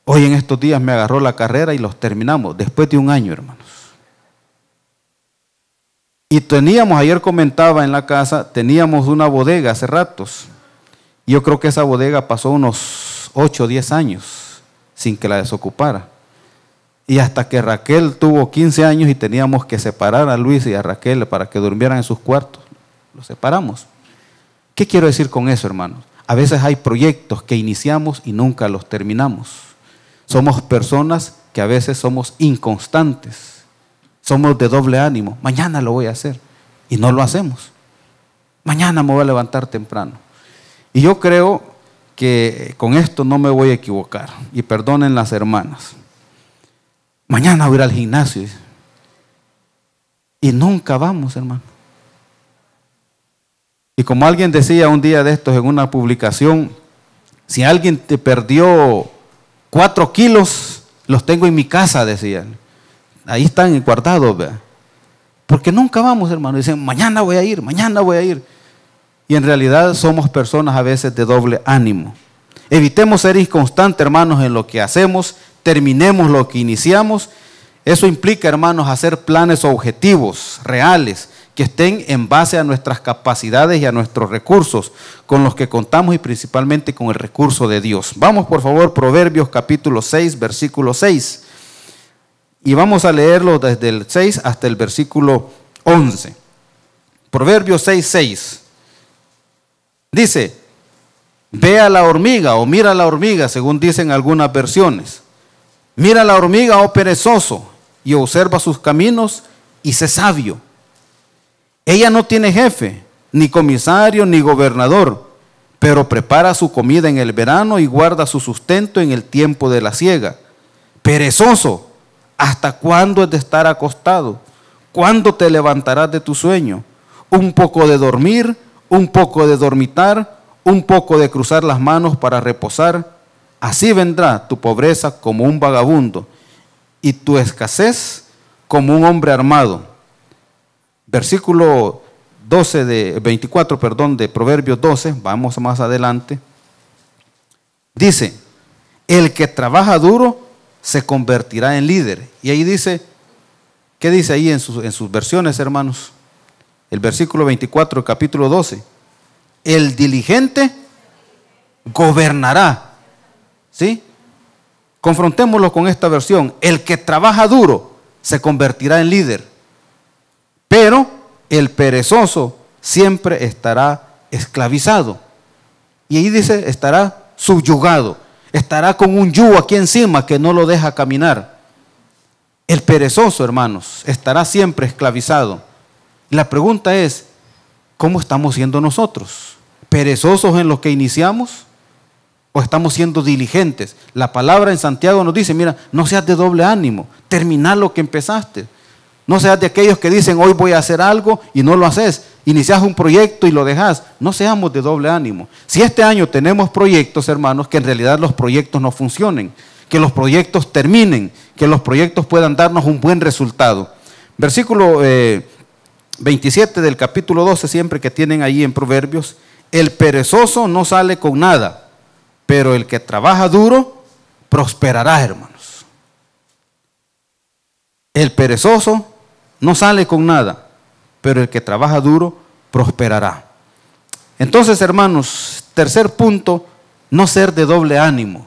Hoy en estos días me agarró la carrera y los terminamos, después de un año, hermanos. Y ayer comentaba en la casa, teníamos una bodega hace ratos. Yo creo que esa bodega pasó unos 8 o 10 años sin que la desocupara. Y hasta que Raquel tuvo 15 años y teníamos que separar a Luis y a Raquel para que durmieran en sus cuartos, los separamos. ¿Qué quiero decir con eso, hermanos? A veces hay proyectos que iniciamos y nunca los terminamos. Somos personas que a veces somos inconstantes. Somos de doble ánimo. Mañana lo voy a hacer. Y no lo hacemos. Mañana me voy a levantar temprano. Y yo creo que con esto no me voy a equivocar. Y perdonen las hermanas. Mañana voy a ir al gimnasio. Y nunca vamos, hermano. Y como alguien decía un día de estos en una publicación, si alguien te perdió 4 kilos, los tengo en mi casa, decían. Ahí están guardados, ¿verdad? Porque nunca vamos, hermano. Dicen, mañana voy a ir, mañana voy a ir. Y en realidad somos personas a veces de doble ánimo. Evitemos ser inconstantes, hermanos, en lo que hacemos. Terminemos lo que iniciamos. Eso implica, hermanos, hacer planes o objetivos reales que estén en base a nuestras capacidades y a nuestros recursos con los que contamos y principalmente con el recurso de Dios. Vamos, por favor, Proverbios capítulo 6, versículo 6. Y vamos a leerlo desde el 6 hasta el versículo 11. Proverbios 6, 6. Dice, ve a la hormiga o mira a la hormiga, según dicen algunas versiones. Mira a la hormiga, oh perezoso, y observa sus caminos y sé sabio. Ella no tiene jefe, ni comisario, ni gobernador, pero prepara su comida en el verano y guarda su sustento en el tiempo de la siega. Perezoso, ¿hasta cuándo es de estar acostado? ¿Cuándo te levantarás de tu sueño? Un poco de dormir, un poco de dormitar, un poco de cruzar las manos para reposar. Así vendrá tu pobreza como un vagabundo y tu escasez como un hombre armado. Versículo 24 de Proverbios 12, vamos más adelante. Dice, el que trabaja duro se convertirá en líder. Y ahí dice, ¿qué dice ahí en sus versiones, hermanos? El versículo 24, capítulo 12. El diligente gobernará. ¿Sí? Confrontémoslo con esta versión. El que trabaja duro se convertirá en líder. Pero el perezoso siempre estará esclavizado. Y ahí dice, estará subyugado. Estará con un yugo aquí encima que no lo deja caminar. El perezoso, hermanos, estará siempre esclavizado. La pregunta es, ¿cómo estamos siendo nosotros? ¿Perezosos en lo que iniciamos? ¿O estamos siendo diligentes? La palabra en Santiago nos dice, mira, no seas de doble ánimo. Termina lo que empezaste. No seas de aquellos que dicen, hoy voy a hacer algo y no lo haces. Inicias un proyecto y lo dejas. No seamos de doble ánimo. Si este año tenemos proyectos, hermanos, que en realidad los proyectos no funcionen, que los proyectos terminen, que los proyectos puedan darnos un buen resultado. Versículo 27 del capítulo 12, siempre que tienen ahí en Proverbios, el perezoso no sale con nada, pero el que trabaja duro prosperará, hermanos. El perezoso no sale con nada, pero el que trabaja duro prosperará. Entonces, hermanos, tercer punto, no ser de doble ánimo.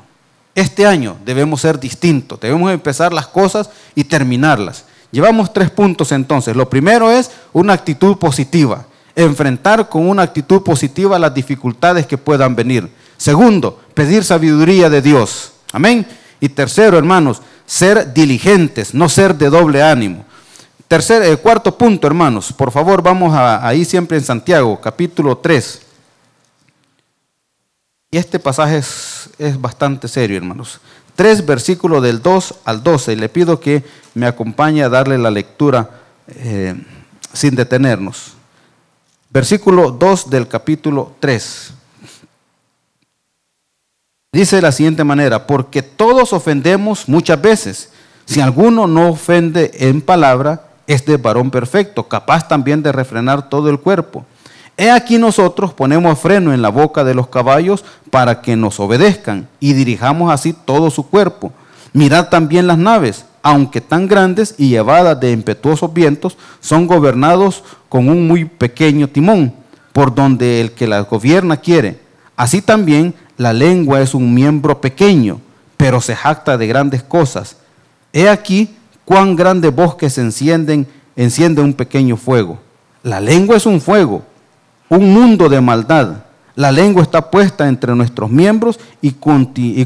Este año debemos ser distintos, debemos empezar las cosas y terminarlas. Llevamos 3 puntos entonces. Lo primero es una actitud positiva, enfrentar con una actitud positiva las dificultades que puedan venir. Segundo, pedir sabiduría de Dios. Amén. Y tercero, hermanos, ser diligentes, no ser de doble ánimo. Cuarto punto, hermanos, por favor, vamos ahí siempre en Santiago, capítulo 3. Y este pasaje es bastante serio, hermanos. 3 versículos del 2 al 12. Y le pido que me acompañe a darle la lectura sin detenernos. Versículo 2 del capítulo 3. Dice de la siguiente manera, porque todos ofendemos muchas veces. Si alguno no ofende en palabra, es de varón perfecto, capaz también de refrenar todo el cuerpo. He aquí nosotros ponemos freno en la boca de los caballos para que nos obedezcan y dirijamos así todo su cuerpo. Mirad también las naves, aunque tan grandes y llevadas de impetuosos vientos, son gobernados con un muy pequeño timón, por donde el que las gobierna quiere. Así también la lengua es un miembro pequeño, pero se jacta de grandes cosas. He aquí cuán grandes bosques enciende un pequeño fuego. La lengua es un fuego, un mundo de maldad. La lengua está puesta entre nuestros miembros y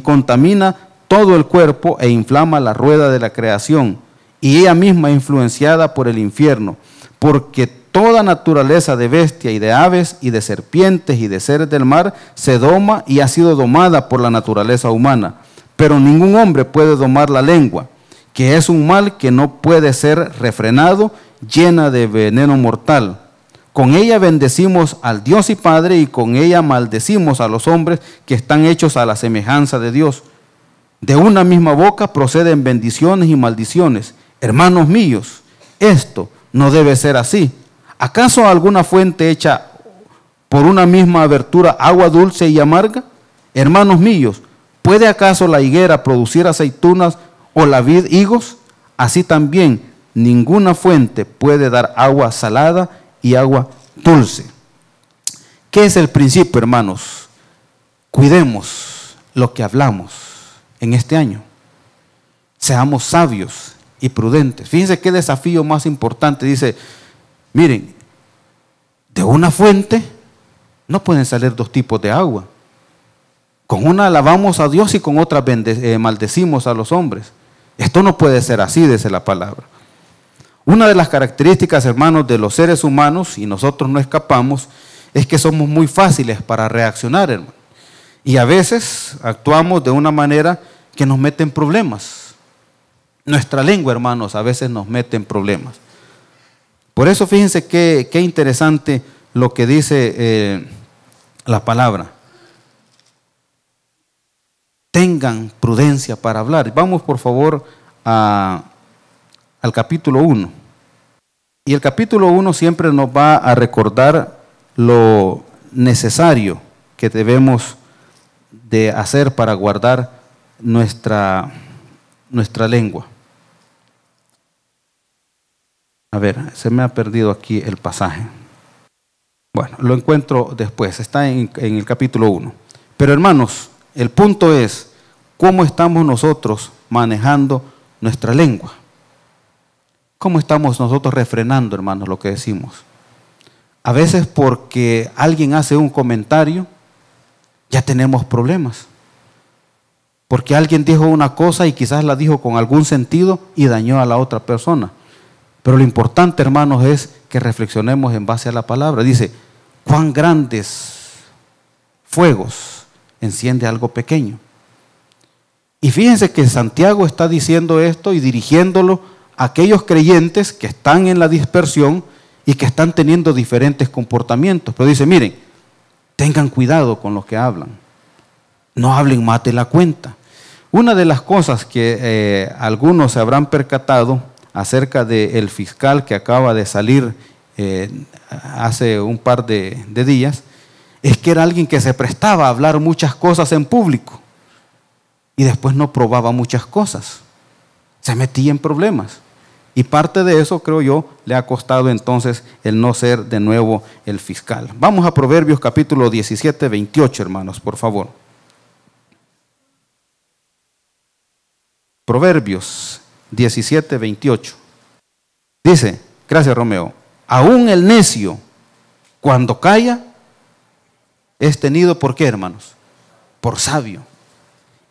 contamina todo el cuerpo e inflama la rueda de la creación. Y ella misma influenciada por el infierno, porque toda naturaleza de bestia y de aves y de serpientes y de seres del mar se doma y ha sido domada por la naturaleza humana. Pero ningún hombre puede domar la lengua, que es un mal que no puede ser refrenado, llena de veneno mortal. Con ella bendecimos al Dios y Padre, y con ella maldecimos a los hombres que están hechos a la semejanza de Dios. De una misma boca proceden bendiciones y maldiciones. Hermanos míos, esto no debe ser así. ¿Acaso alguna fuente hecha por una misma abertura agua dulce y amarga? Hermanos míos, ¿puede acaso la higuera producir aceitunas o la vid higos? Así también ninguna fuente puede dar agua salada y agua dulce. ¿Qué es el principio, hermanos? Cuidemos lo que hablamos en este año. Seamos sabios y prudentes. Fíjense qué desafío más importante. Dice, miren, de una fuente no pueden salir dos tipos de agua. Con una alabamos a Dios y con otra maldecimos a los hombres. Esto no puede ser así, dice la palabra. Una de las características, hermanos, de los seres humanos, y nosotros no escapamos, es que somos muy fáciles para reaccionar, hermano. Y a veces actuamos de una manera que nos mete en problemas. Nuestra lengua, hermanos, a veces nos mete en problemas. Por eso fíjense qué interesante lo que dice la palabra. Tengan prudencia para hablar. Vamos por favor al capítulo 1. Y el capítulo 1 siempre nos va a recordar lo necesario que debemos de hacer para guardar nuestra lengua. A ver, se me ha perdido aquí el pasaje. Bueno, lo encuentro después, está en el capítulo 1. Pero hermanos, el punto es, ¿cómo estamos nosotros manejando nuestra lengua? ¿Cómo estamos nosotros refrenando, hermanos, lo que decimos? A veces porque alguien hace un comentario, ya tenemos problemas. Porque alguien dijo una cosa y quizás la dijo con algún sentido y dañó a la otra persona. Pero lo importante, hermanos, es que reflexionemos en base a la palabra. Dice, cuán grandes fuegos enciende algo pequeño. Y fíjense que Santiago está diciendo esto y dirigiéndolo a aquellos creyentes que están en la dispersión y que están teniendo diferentes comportamientos. Pero dice, miren, tengan cuidado con lo que hablan. No hablen más de la cuenta. Una de las cosas que algunos se habrán percatado acerca del fiscal que acaba de salir hace un par de días, es que era alguien que se prestaba a hablar muchas cosas en público y después no probaba muchas cosas. Se metía en problemas. Y parte de eso, creo yo, le ha costado entonces el no ser de nuevo el fiscal. Vamos a Proverbios capítulo 17, 28, hermanos, por favor. Proverbios 17, 28. Dice, gracias Romeo, aún el necio, cuando calla, es tenido por ¿qué, hermanos? Por sabio.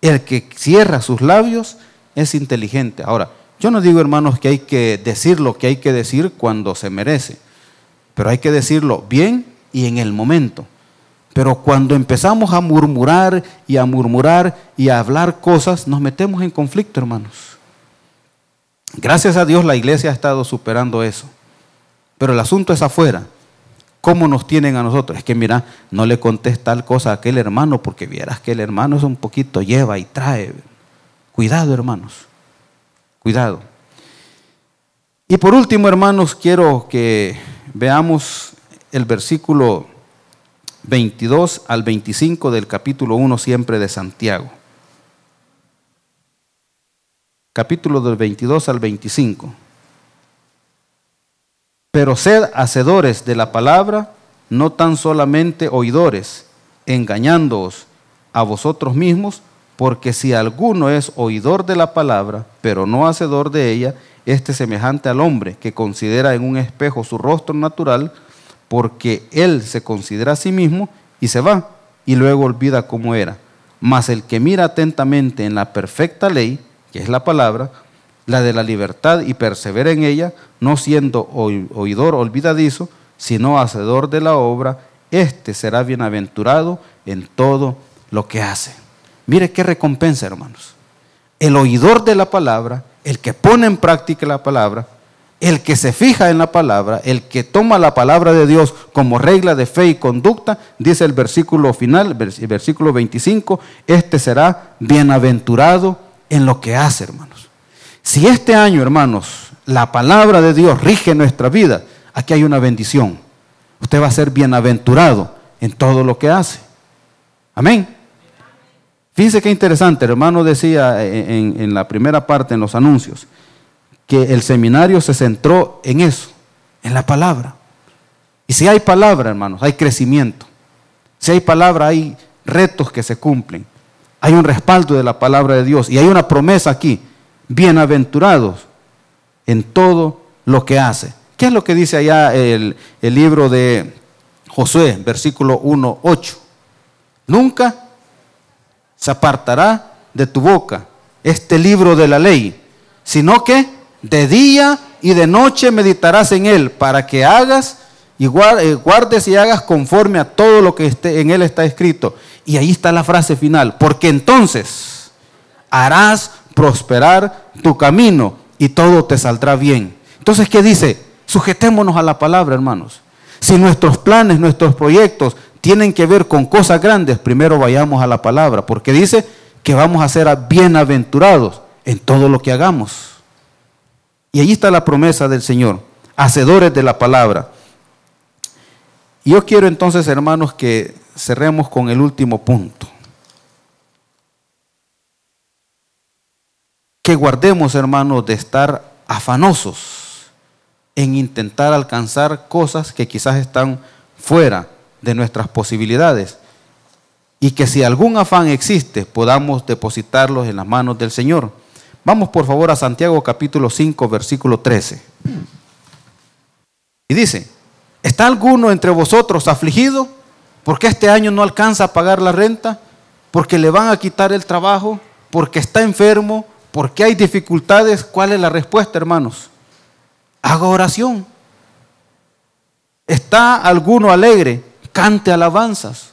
El que cierra sus labios es inteligente. Ahora, yo no digo, hermanos, que hay que decir lo que hay que decir cuando se merece, pero hay que decirlo bien y en el momento. Pero cuando empezamos a murmurar y a hablar cosas, nos metemos en conflicto, hermanos. Gracias a Dios la iglesia ha estado superando eso. Pero el asunto es afuera. ¿Cómo nos tienen a nosotros? Es que mira, no le contés tal cosa a aquel hermano porque vieras que el hermano es un poquito lleva y trae. Cuidado, hermanos. Cuidado. Y por último, hermanos, quiero que veamos el versículo 22 al 25 del capítulo 1 siempre de Santiago. Capítulo del 22 al 25. Pero sed hacedores de la palabra, no tan solamente oidores, engañándoos a vosotros mismos, porque si alguno es oidor de la palabra, pero no hacedor de ella, este es semejante al hombre que considera en un espejo su rostro natural, porque él se considera a sí mismo y se va, y luego olvida cómo era. Mas el que mira atentamente en la perfecta ley, que es la palabra, la de la libertad, y persevera en ella, no siendo oidor olvidadizo, sino hacedor de la obra, este será bienaventurado en todo lo que hace. Mire qué recompensa, hermanos. El oidor de la palabra, el que pone en práctica la palabra, el que se fija en la palabra, el que toma la palabra de Dios como regla de fe y conducta, dice el versículo final, el versículo 25, este será bienaventurado en lo que hace, hermanos. Si este año, hermanos, la palabra de Dios rige nuestra vida, aquí hay una bendición. Usted va a ser bienaventurado en todo lo que hace. Amén. Fíjense qué interesante, el hermano decía en la primera parte, en los anuncios, que el seminario se centró en eso, en la palabra. Y si hay palabra, hermanos, hay crecimiento. Si hay palabra, hay retos que se cumplen. Hay un respaldo de la palabra de Dios. Y hay una promesa aquí, bienaventurados en todo lo que hace. ¿Qué es lo que dice allá el libro de Josué, versículo 1:8? Nunca se apartará de tu boca este libro de la ley, sino que de día y de noche meditarás en él, para que hagas y guardes y hagas conforme a todo lo que en él está escrito. Y ahí está la frase final, porque entonces harás prosperar tu camino y todo te saldrá bien. Entonces, ¿qué dice? Sujetémonos a la palabra, hermanos. Si nuestros planes, nuestros proyectos tienen que ver con cosas grandes, primero vayamos a la palabra, porque dice que vamos a ser bienaventurados en todo lo que hagamos. Y allí está la promesa del Señor, hacedores de la palabra. Y yo quiero entonces, hermanos, que cerremos con el último punto. Que guardemos, hermanos, de estar afanosos en intentar alcanzar cosas que quizás están fuera de nuestras posibilidades. Y que si algún afán existe, podamos depositarlos en las manos del Señor. Vamos por favor a Santiago capítulo 5, versículo 13. Y dice, ¿está alguno entre vosotros afligido porque este año no alcanza a pagar la renta? ¿Porque le van a quitar el trabajo? ¿Porque está enfermo? ¿Porque hay dificultades? ¿Cuál es la respuesta, hermanos? Haga oración. ¿Está alguno alegre? Cante alabanzas.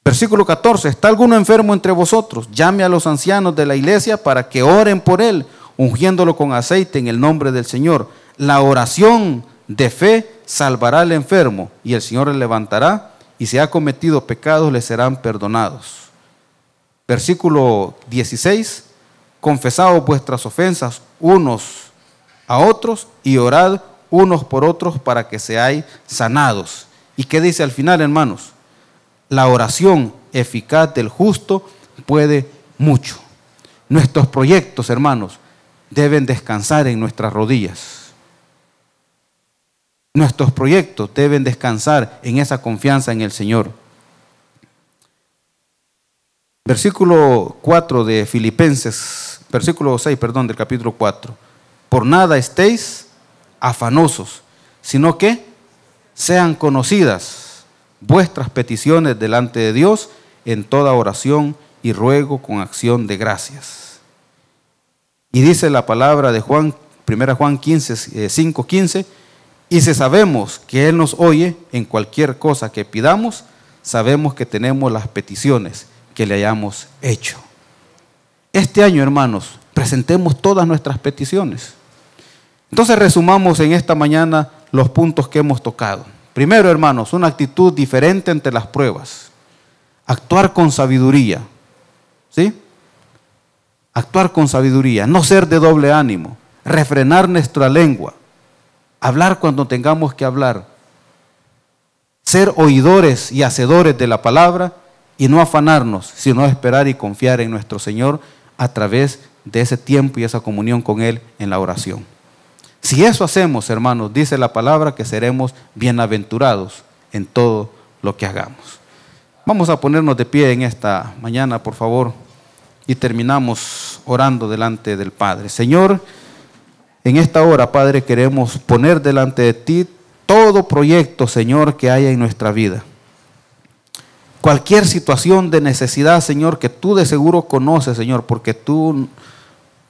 Versículo 14, ¿está alguno enfermo entre vosotros? Llame a los ancianos de la iglesia para que oren por él, ungiéndolo con aceite en el nombre del Señor. La oración de fe salvará al enfermo y el Señor le levantará, y si ha cometido pecados le serán perdonados. Versículo 16, confesaos vuestras ofensas unos a otros y orad unos por otros para que seáis sanados. ¿Y qué dice al final, hermanos? La oración eficaz del justo puede mucho. Nuestros proyectos, hermanos, deben descansar en nuestras rodillas. Nuestros proyectos deben descansar en esa confianza en el Señor. Versículo 4 de Filipenses, versículo 6, perdón, del capítulo 4. Por nada estéis afanosos, sino que sean conocidas vuestras peticiones delante de Dios en toda oración y ruego con acción de gracias. Y dice la palabra de Juan, 1 Juan 5:15, y si sabemos que Él nos oye en cualquier cosa que pidamos, sabemos que tenemos las peticiones que le hayamos hecho. Este año, hermanos, presentemos todas nuestras peticiones. Entonces resumamos en esta mañana los puntos que hemos tocado. Primero, hermanos, una actitud diferente ante las pruebas. Actuar con sabiduría. ¿Sí? Actuar con sabiduría. No ser de doble ánimo. Refrenar nuestra lengua. Hablar cuando tengamos que hablar. Ser oidores y hacedores de la palabra y no afanarnos, sino esperar y confiar en nuestro Señor a través de ese tiempo y esa comunión con Él en la oración. Si eso hacemos, hermanos, dice la palabra que seremos bienaventurados en todo lo que hagamos. Vamos a ponernos de pie en esta mañana, por favor, y terminamos orando delante del Padre. Señor, en esta hora, Padre, queremos poner delante de ti todo proyecto, Señor, que haya en nuestra vida. Cualquier situación de necesidad, Señor, que tú de seguro conoces, Señor, porque tú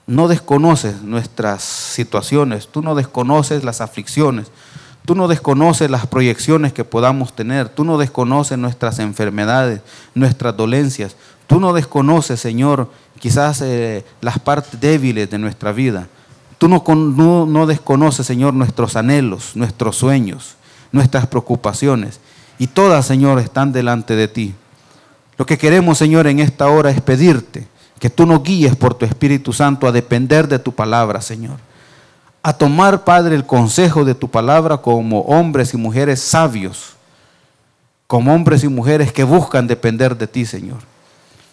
no desconoces nuestras situaciones, tú no desconoces las aflicciones, tú no desconoces las proyecciones que podamos tener, tú no desconoces nuestras enfermedades, nuestras dolencias, tú no desconoces, Señor, quizás las partes débiles de nuestra vida. Tú no desconoces, Señor, nuestros anhelos, nuestros sueños, nuestras preocupaciones. Y todas, Señor, están delante de ti. Lo que queremos, Señor, en esta hora es pedirte que tú nos guíes por tu Espíritu Santo a depender de tu palabra, Señor. A tomar, Padre, el consejo de tu palabra como hombres y mujeres sabios. Como hombres y mujeres que buscan depender de ti, Señor.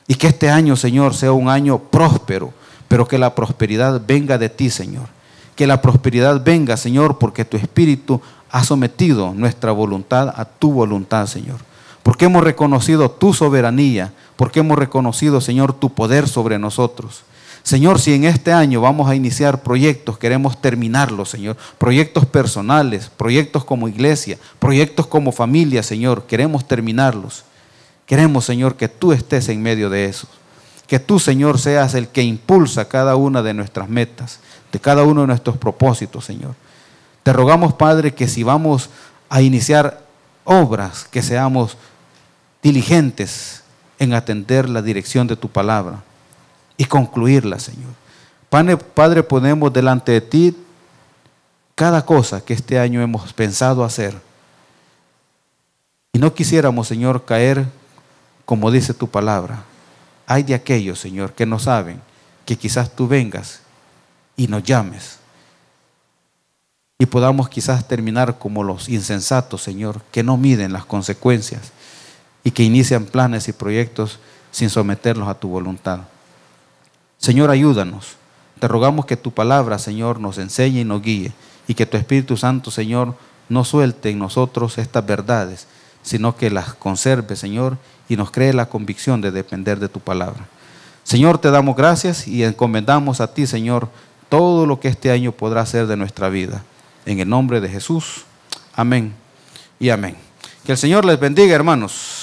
Y que este año, Señor, sea un año próspero, pero que la prosperidad venga de ti, Señor. Que la prosperidad venga, Señor, porque tu Espíritu ha sometido nuestra voluntad a tu voluntad, Señor. Porque hemos reconocido tu soberanía, porque hemos reconocido, Señor, tu poder sobre nosotros. Señor, si en este año vamos a iniciar proyectos, queremos terminarlos, Señor. Proyectos personales, proyectos como iglesia, proyectos como familia, Señor. Queremos terminarlos. Queremos, Señor, que tú estés en medio de eso. Que tú, Señor, seas el que impulsa cada una de nuestras metas, de cada uno de nuestros propósitos, Señor. Te rogamos, Padre, que si vamos a iniciar obras, que seamos diligentes en atender la dirección de tu palabra y concluirla, Señor. Padre, ponemos delante de ti cada cosa que este año hemos pensado hacer. Y no quisiéramos, Señor, caer como dice tu palabra. Hay de aquellos, Señor, que no saben que quizás tú vengas y nos llames. Y podamos quizás terminar como los insensatos, Señor, que no miden las consecuencias y que inician planes y proyectos sin someterlos a tu voluntad. Señor, ayúdanos. Te rogamos que tu palabra, Señor, nos enseñe y nos guíe, y que tu Espíritu Santo, Señor, no suelte en nosotros estas verdades, sino que las conserve, Señor, y nos cree la convicción de depender de tu palabra. Señor, te damos gracias y encomendamos a ti, Señor, todo lo que este año podrá hacer de nuestra vida. En el nombre de Jesús. Amén y amén. Que el Señor les bendiga, hermanos.